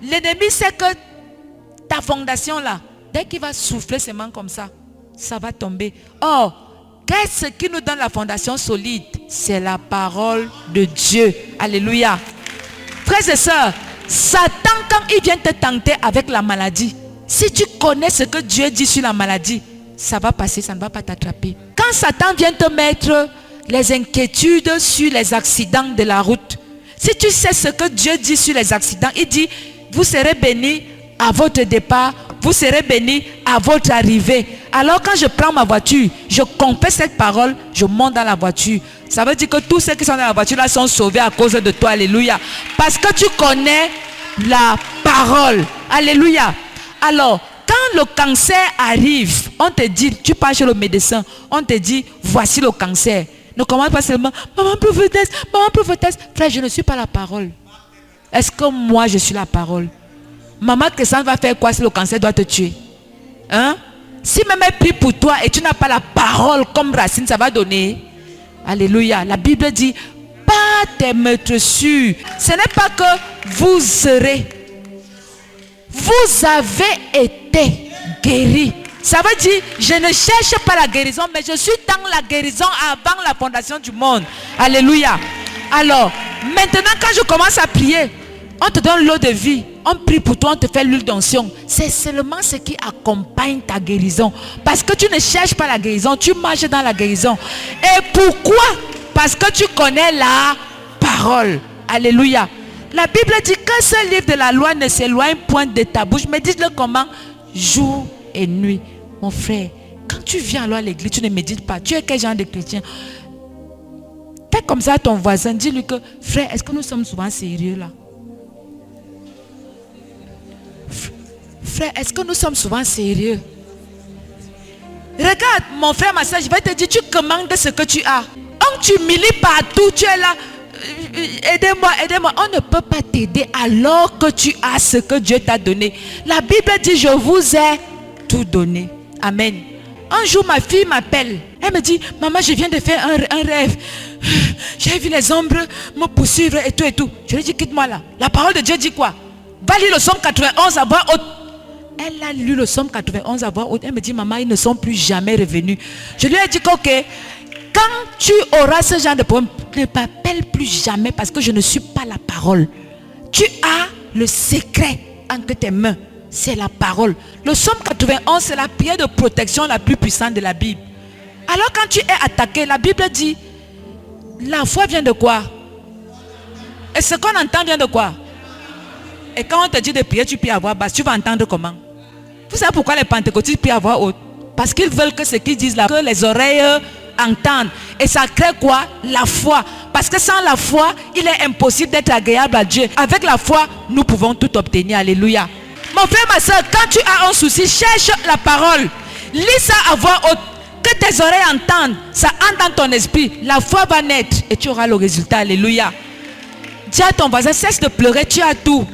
L'ennemi sait que ta fondation là, dès qu'il va souffler ses mains comme ça va tomber. Or, qu'est-ce qui nous donne la fondation solide? C'est la parole de Dieu. Alléluia. Frères et sœurs, Satan, quand il vient te tenter avec la maladie, si tu connais ce que Dieu dit sur la maladie, ça va passer, ça ne va pas t'attraper. Quand Satan vient te mettre les inquiétudes sur les accidents de la route, si tu sais ce que Dieu dit sur les accidents, il dit, vous serez bénis à votre départ, vous serez bénis à votre arrivée. Alors quand je prends ma voiture, je confesse cette parole, je monte dans la voiture. Ça veut dire que tous ceux qui sont dans la voiture là sont sauvés à cause de toi. Alléluia. Parce que tu connais la parole. Alléluia. Alors, quand le cancer arrive, on te dit, tu pars chez le médecin, on te dit, voici le cancer. Ne commence pas seulement, maman prophétesse, maman prophétesse. Frère, je ne suis pas la parole. Est-ce que moi je suis la parole? Maman Cassandre va faire quoi si le cancer doit te tuer? Hein? Si même elle prie pour toi et tu n'as pas la parole comme racine, ça va donner. Alléluia. La Bible dit, pas tes maîtres sûrs. Ce n'est pas que vous serez. Vous avez été guéris. Ça veut dire, je ne cherche pas la guérison, mais je suis dans la guérison avant la fondation du monde. Alléluia. Alors, maintenant quand je commence à prier, on te donne l'eau de vie. On prie pour toi, on te fait l'huile d'onction. C'est seulement ce qui accompagne ta guérison. Parce que tu ne cherches pas la guérison, tu marches dans la guérison. Et pourquoi? Parce que tu connais la parole. Alléluia. La Bible dit que ce livre de la loi ne s'éloigne point de ta bouche. Mais dites-le comment? Jour et nuit. Mon frère, quand tu viens alors à l'église, tu ne médites pas. Tu es quel genre de chrétien? Fais comme ça à ton voisin, dis-lui que, frère, est-ce que nous sommes souvent sérieux là? Frère, est-ce que nous sommes souvent sérieux? Regarde, mon frère, ma soeur, je vais te dire, tu commandes ce que tu as. On t'humilie partout, tu es là. Aidez-moi, aidez-moi. On ne peut pas t'aider alors que tu as ce que Dieu t'a donné. La Bible dit, je vous ai tout donné. Amen. Un jour, ma fille m'appelle. Elle me dit, maman, je viens de faire un rêve. J'ai vu les ombres me poursuivre et tout et tout. Je lui ai dit, quitte-moi là. La parole de Dieu dit quoi? Va lire le psaume 91 à voix haute. Elle a lu le psaume 91 à voix haute. Elle me dit, maman, ils ne sont plus jamais revenus. Je lui ai dit, ok, quand tu auras ce genre de problème, ne m'appelle plus jamais parce que je ne suis pas la parole. Tu as le secret entre tes mains. C'est la parole. Le psaume 91, c'est la prière de protection la plus puissante de la Bible. Alors quand tu es attaqué, la Bible dit, la foi vient de quoi? Et ce qu'on entend vient de quoi? Et quand on te dit de prier, tu pries à voix basse, tu vas entendre comment? Vous savez pourquoi les pentecôtistes prient à voix haute? Parce qu'ils veulent que ce qu'ils disent là, que les oreilles entendent. Et ça crée quoi? La foi. Parce que sans la foi, il est impossible d'être agréable à Dieu. Avec la foi, nous pouvons tout obtenir. Alléluia. Mon frère, ma soeur, quand tu as un souci, cherche la parole. Lis ça à voix haute. Que tes oreilles entendent. Ça entre dans ton esprit. La foi va naître et tu auras le résultat. Alléluia. Dis à ton voisin, cesse de pleurer, tu as tout.